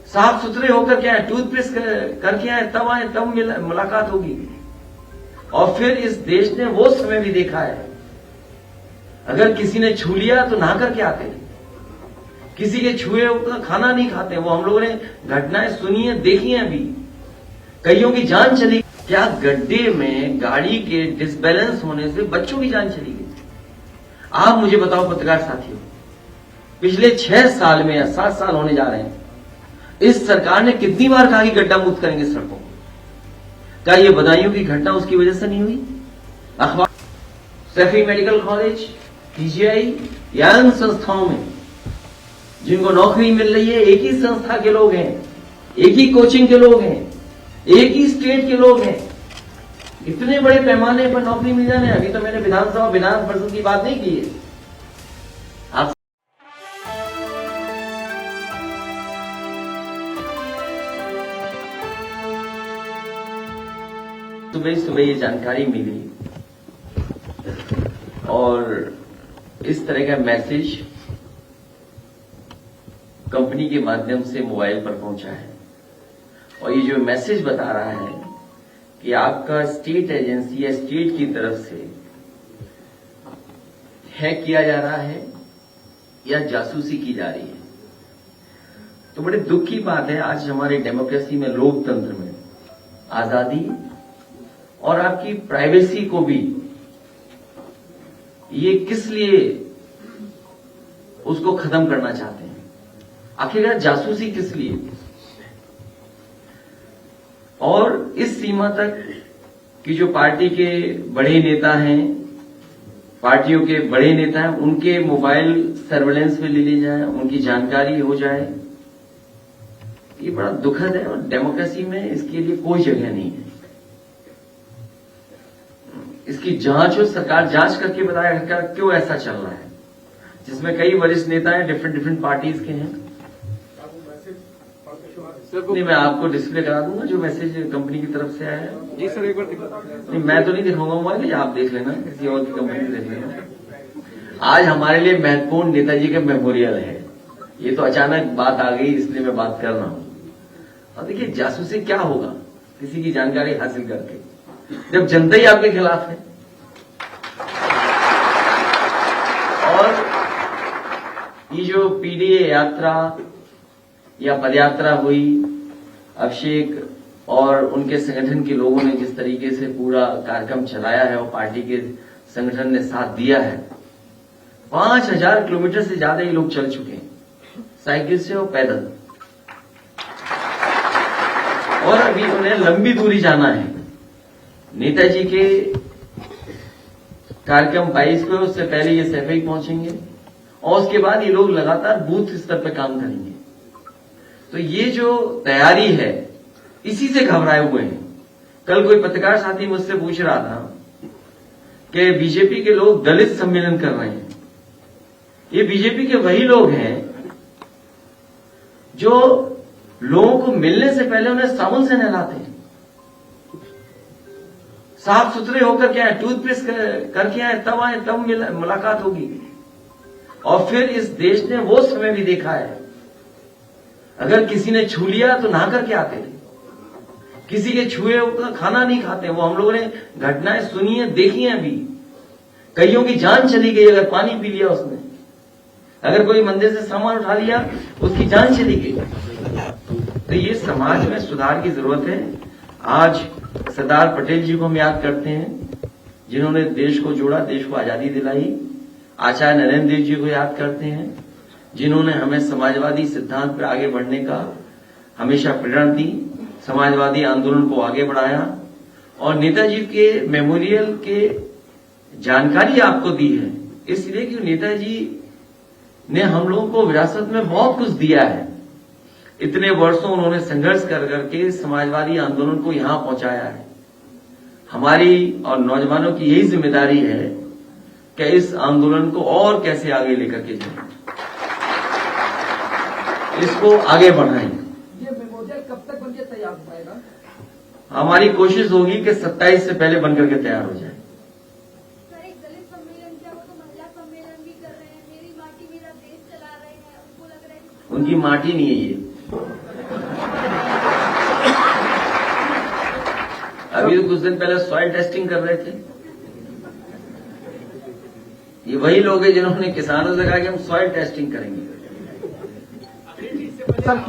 साफ सुथरे होकर के आए, टूथपेस्ट करके आए, तब मुलाकात होगी। और फिर इस देश ने वो समय भी देखा है, अगर किसी ने छू लिया तो नहा करके आते थे, किसी के छुए का खाना नहीं खाते। वो हम लोगों ने घटनाएं सुनी है, देखी हैं अभी, कईयों की जान चली। क्या गड्ढे में गाड़ी के डिसबैलेंस होने से बच्चों की जान चली गई? आप मुझे बताओ पत्रकार साथियों, पिछले 6 साल में या 7 साल होने जा रहे हैं, इस सरकार ने कितनी बार कहा कि गड्ढा मुक्त करेंगे सड़कों को? क्या ये बदायूं की घटना उसकी वजह से नहीं हुई? अखबार, सैफी मेडिकल कॉलेज, पीजीआई या इन संस्थाओं में जिनको नौकरी मिल रही है, एक ही संस्था के लोग हैं, एक ही कोचिंग के लोग हैं, एक ही स्टेट के लोग हैं। इतने बड़े पैमाने पर नौकरी मिल जाने, अभी तो मैंने विधानसभा विधान परिषद की बात नहीं की है। आप सुबह ये जानकारी मिली और इस तरह का मैसेज कंपनी के माध्यम से मोबाइल पर पहुंचा है। और ये जो मैसेज बता रहा है कि आपका स्टेट एजेंसी या स्टेट की तरफ से हैक किया जा रहा है या जासूसी की जा रही है। तो बड़े दुख की बात है, आज हमारी डेमोक्रेसी में, लोकतंत्र में आजादी और आपकी प्राइवेसी को भी ये किस लिए उसको खत्म करना चाहते हैं? आखिरकार जासूसी किस लिए? और इस सीमा तक कि जो पार्टी के बड़े नेता हैं, पार्टियों के बड़े नेता हैं, उनके मोबाइल सर्वेलेंस में ले ली जाए, उनकी जानकारी हो जाए, ये बड़ा दुखद है। और डेमोक्रेसी में इसके लिए कोई जगह नहीं है। इसकी जांच हो, सरकार जांच करके बताएगा क्यों ऐसा चल रहा है, जिसमें कई वरिष्ठ नेता हैं, डिफरेंट पार्टीज के हैं। नहीं, मैं आपको डिस्प्ले करा दूंगा जो मैसेज कंपनी की तरफ से आया है। जी सर, एक बार दिखा। नहीं, मैं तो नहीं दिखाऊंगा मोबाइल, आप देख लेना, किसी और की कंपनी देख लेना। आज हमारे लिए महत्वपूर्ण नेताजी का मेमोरियल है। ये तो अचानक बात आ गई, इसलिए मैं बात कर रहा हूं। और देखिए, जासूसी क्या होगा किसी की जानकारी हासिल करके, जब जनता ही आपके खिलाफ है। और ये जो पीडीए यात्रा या पदयात्रा हुई, अभिषेक और उनके संगठन के लोगों ने जिस तरीके से पूरा कार्यक्रम चलाया है और पार्टी के संगठन ने साथ दिया है, 5000 किलोमीटर से ज्यादा ये लोग चल चुके हैं, साइकिल से और पैदल। और अभी उन्हें लंबी दूरी जाना है। नेताजी के कार्यक्रम 22 को, उससे पहले ये सैफई पहुंचेंगे और उसके बाद ये लोग लगातार बूथ स्तर पर काम करेंगे। तो ये जो तैयारी है, इसी से घबराए हुए हैं। कल कोई पत्रकार साथी मुझसे पूछ रहा था कि बीजेपी के लोग दलित सम्मेलन कर रहे हैं। ये बीजेपी के वही लोग हैं जो लोगों को मिलने से पहले उन्हें साबुन से नहलाते हैं, साफ सुथरे होकर के आए, टूथपेस्ट करके आए, तब मुलाकात होगी। और फिर इस देश ने वो समय भी देखा है, अगर किसी ने छू लिया तो नहा करके आते थे, किसी के छुए का खाना नहीं खाते। वो हम लोगों ने घटनाएं सुनी है, देखी हैं अभी, कईयों की जान चली गई अगर पानी पी लिया उसने, अगर कोई मंदिर से सामान उठा लिया उसकी जान चली गई। तो ये समाज में सुधार की जरूरत है। आज सरदार पटेल जी को हम याद करते हैं, जिन्होंने देश को जोड़ा, देश को आजादी दिलाई। आचार्य नरेंद्र देव जी को याद करते हैं, जिन्होंने हमें समाजवादी सिद्धांत पर आगे बढ़ने का हमेशा प्रेरणा दी, समाजवादी आंदोलन को आगे बढ़ाया। और नेताजी के मेमोरियल के जानकारी आपको दी है इसलिए कि नेताजी ने हम लोगों को विरासत में बहुत कुछ दिया है। इतने वर्षों उन्होंने संघर्ष कर करके समाजवादी आंदोलन को यहां पहुंचाया है। हमारी और नौजवानों की यही जिम्मेदारी है कि इस आंदोलन को और कैसे आगे लेकर के जाएं, इसको आगे बढ़ाएं। ये मेमोरियल कब तक बनके तैयार हो पाएगा? हमारी कोशिश होगी कि 27 से पहले बनकर के तैयार हो जाए। सर, एक दलित सम्मेलन क्या, वो तो महिला सम्मेलन भी कर रहे हैं, मेरी माटी मेरा देश चला रहे हैं, उनको लग रहा है उनकी माटी नहीं है ये। अभी तो कुछ दिन पहले सॉइल टेस्टिंग कर रहे थे। ये वही लोग हैं जिन्होंने किसानों से कहा कि हम सॉइल टेस्टिंग करेंगे,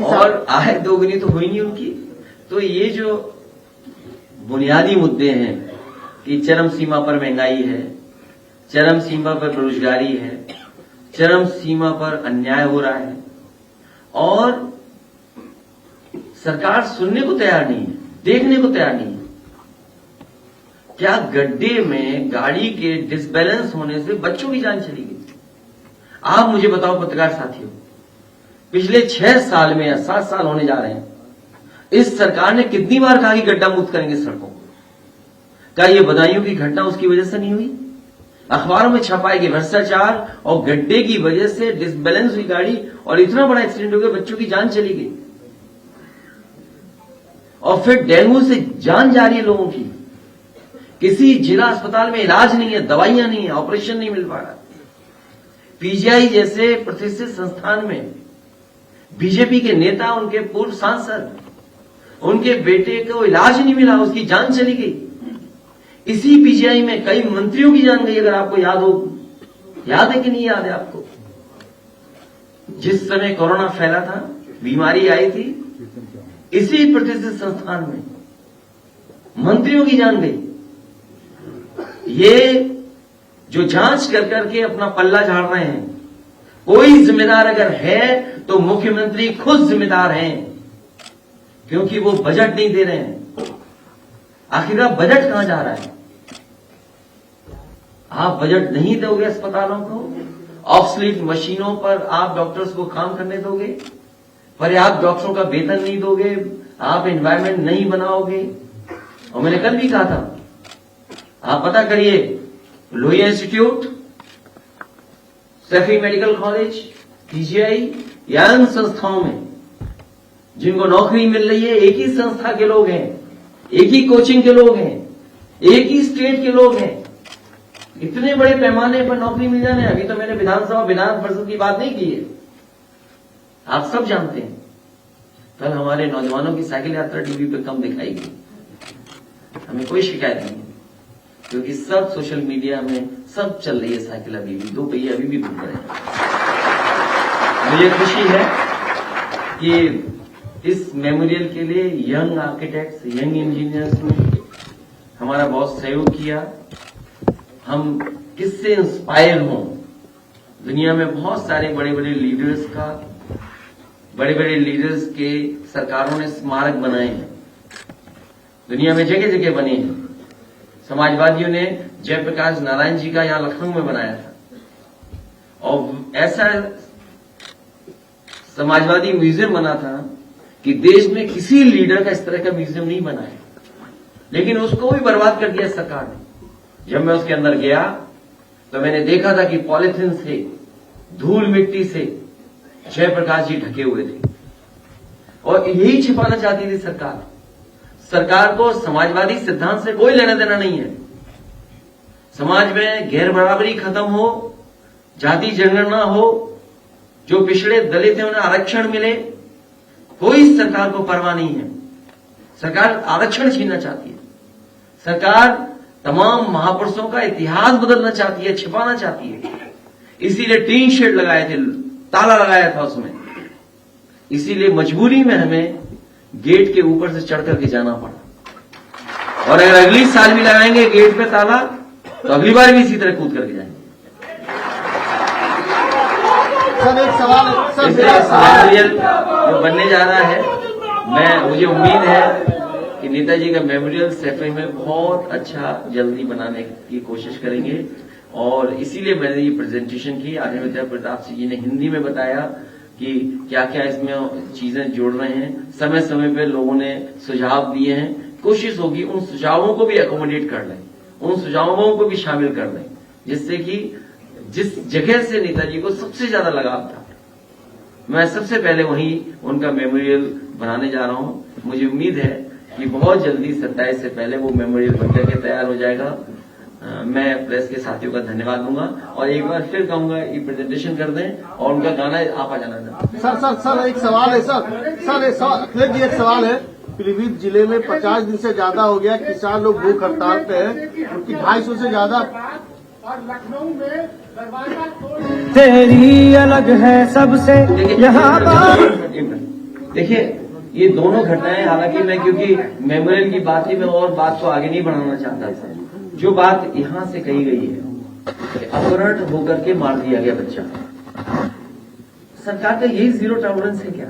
और आय दोगुनी तो हुई नहीं उनकी। तो ये जो बुनियादी मुद्दे हैं कि चरम सीमा पर महंगाई है, चरम सीमा पर बेरोजगारी है, चरम सीमा पर अन्याय हो रहा है, और सरकार सुनने को तैयार नहीं है, देखने को तैयार नहीं है। क्या गड्ढे में गाड़ी के डिसबैलेंस होने से बच्चों की जान चली गई? आप मुझे बताओ पत्रकार साथियों, पिछले 6 साल में या 7 साल होने जा रहे हैं, इस सरकार ने कितनी बार कहा कि गड्ढा मुक्त करेंगे सड़कों को? क्या ये बदायूं की घटना उसकी वजह से नहीं हुई? अखबारों में छपाई कि भ्रष्टाचार और गड्ढे की वजह से डिसबैलेंस हुई गाड़ी और इतना बड़ा एक्सीडेंट हो गया, बच्चों की जान चली गई, और फिर डेंगू से जान जा रही है लोगों की। किसी जिला अस्पताल में इलाज नहीं है, दवाइयां नहीं है, ऑपरेशन नहीं मिल पा रहा। पीजीआई जैसे प्रतिष्ठित संस्थान में बीजेपी के नेता, उनके पूर्व सांसद, उनके बेटे को इलाज नहीं मिला, उसकी जान चली गई। इसी पीजीआई में कई मंत्रियों की जान गई, अगर आपको याद हो। याद है कि नहीं याद है आपको? जिस समय कोरोना फैला था, बीमारी आई थी, इसी प्रतिष्ठित संस्थान में मंत्रियों की जान गई। ये जो जांच कर करके अपना पल्ला झाड़ रहे हैं, कोई जिम्मेदार अगर है तो मुख्यमंत्री खुद जिम्मेदार हैं, क्योंकि वो बजट नहीं दे रहे हैं। आखिरकार बजट कहां जा रहा है? आप बजट नहीं दोगे अस्पतालों को, ऑब्सोलीट मशीनों पर आप डॉक्टर्स को काम करने दोगे, पर्याप्त डॉक्टरों का वेतन नहीं दोगे, आप एनवायरमेंट नहीं बनाओगे। और मैंने कल भी कहा था, आप पता करिए, Lohia institute, Saifee medical college, PGI या अन्य संस्थाओं में जिनको नौकरी मिल रही है, एक ही संस्था के लोग हैं, एक ही कोचिंग के लोग हैं, एक ही स्टेट के लोग हैं। इतने बड़े पैमाने पर नौकरी मिल जाने, अभी तो मैंने विधानसभा विधान परिषद की बात नहीं की है, आप सब जानते हैं। कल हमारे नौजवानों की साइकिल यात्रा टीवी पर कम दिखाई गई, हमें कोई शिकायत नहीं है, क्योंकि सब सोशल मीडिया में सब चल रही है साइकिल, अभी भी 2 पहिए अभी भी घूम रहे हैं। मुझे खुशी है कि इस मेमोरियल के लिए यंग आर्किटेक्ट्स, यंग इंजीनियर्स ने हमारा बहुत सहयोग किया। हम किससे इंस्पायर हों? दुनिया में बहुत सारे बड़े बड़े लीडर्स का, बड़े बड़े लीडर्स के सरकारों ने स्मारक बनाए हैं, दुनिया में जगह जगह बने हैं। समाजवादियों ने जयप्रकाश नारायण जी का यहां लखनऊ में बनाया था, और ऐसा समाजवादी म्यूजियम बना था कि देश में किसी लीडर का इस तरह का म्यूजियम नहीं बना है, लेकिन उसको भी बर्बाद कर दिया सरकार ने। जब मैं उसके अंदर गया तो मैंने देखा था कि पॉलिथीन से, धूल मिट्टी से जयप्रकाश जी ढके हुए थे, और यही छिपाना चाहती थी सरकार। सरकार को समाजवादी सिद्धांत से कोई लेना देना नहीं है। समाज में गैर बराबरी खत्म हो, जाति जनगणना हो, जो पिछड़े दलित हैं उन्हें आरक्षण मिले, कोई सरकार को परवाह नहीं है। सरकार आरक्षण छीनना चाहती है, सरकार तमाम महापुरुषों का इतिहास बदलना चाहती है, छिपाना चाहती है। इसीलिए टीन शेड लगाए थे, ताला लगाया था उसमें, इसीलिए मजबूरी में हमें गेट के ऊपर से चढ़ करके जाना पड़ा। और अगर अगली साल भी लगाएंगे गेट पे ताला, तो अगली बार भी इसी तरह कूद करके जाएंगे। सर एक सवाल मेमोरियल जो बनने जा रहा है, मुझे उम्मीद है कि नेताजी का मेमोरियल सैफई में बहुत अच्छा जल्दी बनाने की कोशिश करेंगे, और इसीलिए मैंने ये प्रेजेंटेशन की। आचार्य प्रताप सिंह जी ने हिंदी में बताया कि क्या क्या इसमें चीजें जोड़ रहे हैं। समय समय पे लोगों ने सुझाव दिए हैं, कोशिश होगी उन सुझावों को भी एकोमोडेट कर लें, उन सुझावों को भी शामिल कर लें, जिससे कि जिस जगह से नेताजी को सबसे ज्यादा लगाव था, मैं सबसे पहले वहीं उनका मेमोरियल बनाने जा रहा हूं। मुझे उम्मीद है कि बहुत जल्दी 27 से पहले वो मेमोरियल बनकर के तैयार हो जाएगा। मैं प्रेस के साथियों का धन्यवाद दूंगा, और एक बार फिर कहूंगा ये प्रेजेंटेशन कर दें, और उनका गाना आप आ जाना। सर एक सवाल है सर अखिलेश जी, एक सवाल है पीलीभीत जिले में 50 दिन से ज्यादा हो गया, किसान लोग भूख हड़ताल पे हैं, उनकी 250 से ज्यादा। और लखनऊ में दरवाजा तोड़ तेरी अलग है सबसे यहाँ देखिए ये दोनों घटनाएं, हालांकि मैं क्योंकि मेमोरियल की बात ही मैं और बात को आगे नहीं बढ़ाना चाहता था। जो बात यहां से कही गई है कि अपहरण होकर के मार दिया गया बच्चा, सरकार का यही जीरो टॉलरेंस है क्या?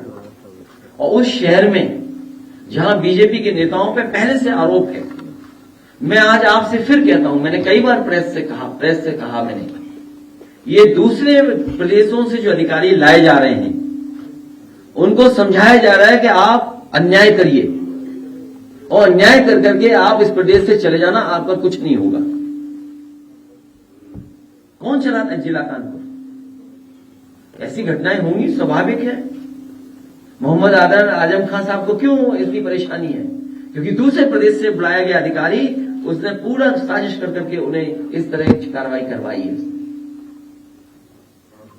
और उस शहर में जहां बीजेपी के नेताओं पे पहले से आरोप है, मैं आज आपसे फिर कहता हूं, मैंने कई बार प्रेस से कहा मैंने, ये दूसरे प्रदेशों से जो अधिकारी लाए जा रहे हैं उनको समझाया जा रहा है कि आप अन्याय करिए और अन्याय कर करके आप इस प्रदेश से चले जाना, आप पर कुछ नहीं होगा। कौन चलाता है जिला कानपुर? ऐसी घटनाएं होंगी, स्वाभाविक है। मोहम्मद आजम खान साहब को क्यों इतनी परेशानी है? क्योंकि दूसरे प्रदेश से बुलाया गया अधिकारी, उसने पूरा साजिश कर करके उन्हें इस तरह की कार्रवाई करवाई है।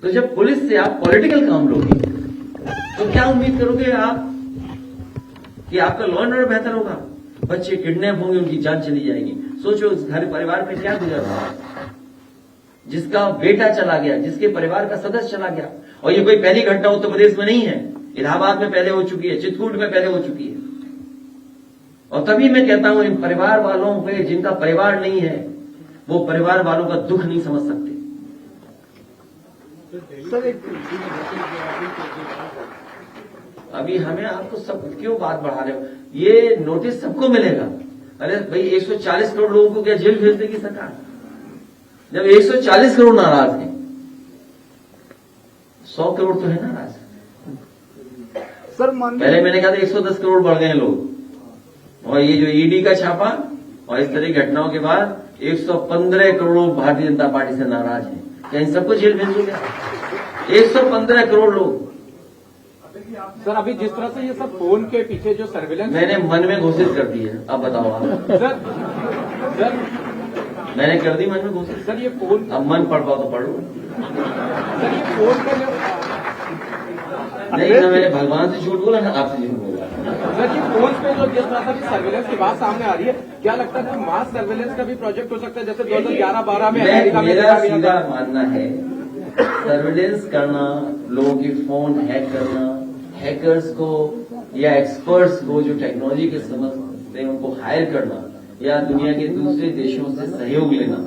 तो जब पुलिस से आप पॉलिटिकल काम लोगे तो क्या उम्मीद करोगे आप कि आपका लॉ एंड ऑर्डर बेहतर होगा? बच्चे किडनैप होंगे, उनकी जान चली जाएगी। सोचो उस घर परिवार में क्या गुजर रहा है, जिसका बेटा चला गया, जिसके परिवार का सदस्य चला गया। और ये कोई पहली घटना उत्तर प्रदेश में नहीं है, इलाहाबाद में पहले हो चुकी है, चित्रकूट में पहले हो चुकी है। और तभी मैं कहता हूं इन परिवार वालों पे, जिनका परिवार नहीं है, वो परिवार वालों का दुख नहीं समझ सकते। अभी हमें आपको सब क्यों बात बढ़ा रहे हो? ये नोटिस सबको मिलेगा। अरे भाई 140 करोड़ लोगों को क्या जेल भेज देगी सरकार? जब 140 करोड़ नाराज हैं, 100 करोड़ तो है नाराज। सर पहले मैंने कहा था 110 करोड़ बढ़ गए लोग, और ये जो ईडी का छापा और इस तरह की घटनाओं के बाद 115 करोड़ भारतीय जनता पार्टी से नाराज हैं। क्या इन सबको जेल भेज दोगे? 115 करोड़ लोग। सर अभी जिस तरह से ये सब फोन के पीछे जो सर्विलेंस मैंने मन में घोषित कर दी है, अब बताओ आप। सर मैंने कर दी मन में घोषित। सर ये फोन, अब मन पढ़ पाओ तो पढ़ लो, सर ये फोन का जो नहीं ना मैंने भगवान से झूठ बोला ना आपसे झूठ बोला। सर ये फोन पे जो जिस तरह से सर्विलेंस की बात सामने आ रही है, क्या लगता है कि मास सर्विलेंस का भी प्रोजेक्ट हो सकता है, जैसे 2011-12 में अमेरिका में मेरा देखा गया सीधा था? मानना है सर्विलेंस करना, लोगों के फोन हैक करना, हैकर्स को या एक्सपर्ट्स को जो टेक्नोलॉजी के समझते हैं उनको हायर करना, या दुनिया के दूसरे देशों से सहयोग लेना,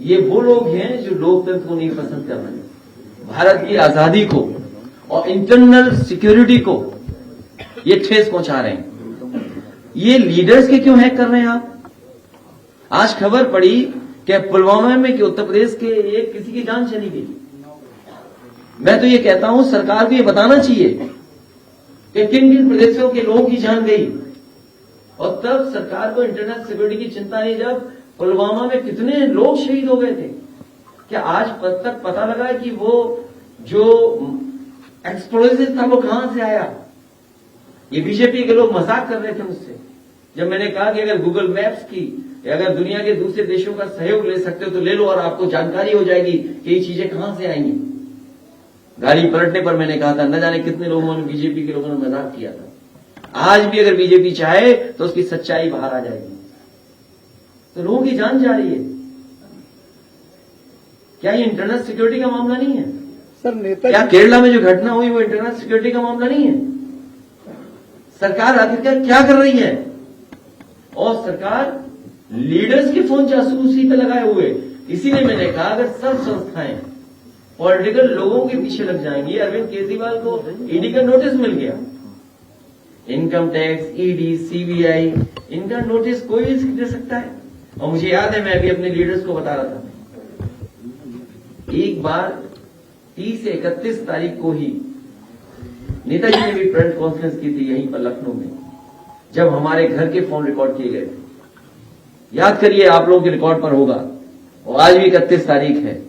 ये वो लोग हैं जो लोकतंत्र को नहीं पसंद कर रहे, भारत की आजादी को और इंटरनल सिक्योरिटी को ये ठेस पहुंचा रहे हैं। ये लीडर्स के क्यों हैक कर रहे हैं आप? आज खबर पड़ी कि पुलवामा में कि उत्तर प्रदेश के एक किसी की जान चली गई। मैं तो ये कहता हूं सरकार को ये बताना चाहिए कि किन किन प्रदेशों के लोगों की जान गई, और तब सरकार को इंटरनल सिक्योरिटी की चिंता नहीं जब पुलवामा में कितने लोग शहीद हो गए थे। क्या आज तक पता लगा कि वो जो एक्सप्लोजिव था वो कहां से आया? ये बीजेपी के लोग मजाक कर रहे थे मुझसे जब मैंने कहा कि अगर गूगल मैप्स की, अगर दुनिया के दूसरे देशों का सहयोग ले सकते हो तो ले लो और आपको जानकारी हो जाएगी कि ये चीजें कहां से आएंगी। गाड़ी पलटने पर मैंने कहा था, न जाने कितने लोगों ने, बीजेपी के लोगों ने मजाक किया था। आज भी अगर बीजेपी चाहे तो उसकी सच्चाई बाहर आ जाएगी। तो लोगों की जान जा रही है। क्या ये इंटरनल सिक्योरिटी का मामला नहीं है? सर नेता क्या केरला में जो घटना हुई वो इंटरनल सिक्योरिटी का मामला नहीं है? सरकार आखिरकार क्या कर रही है? और सरकार लीडर्स के फोन जासूसी पे लगाए हुए। इसीलिए मैंने कहा अगर सब संस्थाएं पॉलिटिकल लोगों के पीछे लग जाएंगी, अरविंद केजरीवाल को ईडी का नोटिस मिल गया, इनकम टैक्स, ईडी, सीबीआई, इनका नोटिस कोई भी दे सकता है। और मुझे याद है मैं अभी अपने लीडर्स को बता रहा था, एक बार 30 से 31 तारीख को ही नेताजी ने भी प्रेस कॉन्फ्रेंस की थी यहीं पर लखनऊ में, जब हमारे घर के फोन रिकॉर्ड किए गए थे। याद करिए, आप लोगों के रिकॉर्ड पर होगा। और आज भी 31 तारीख है।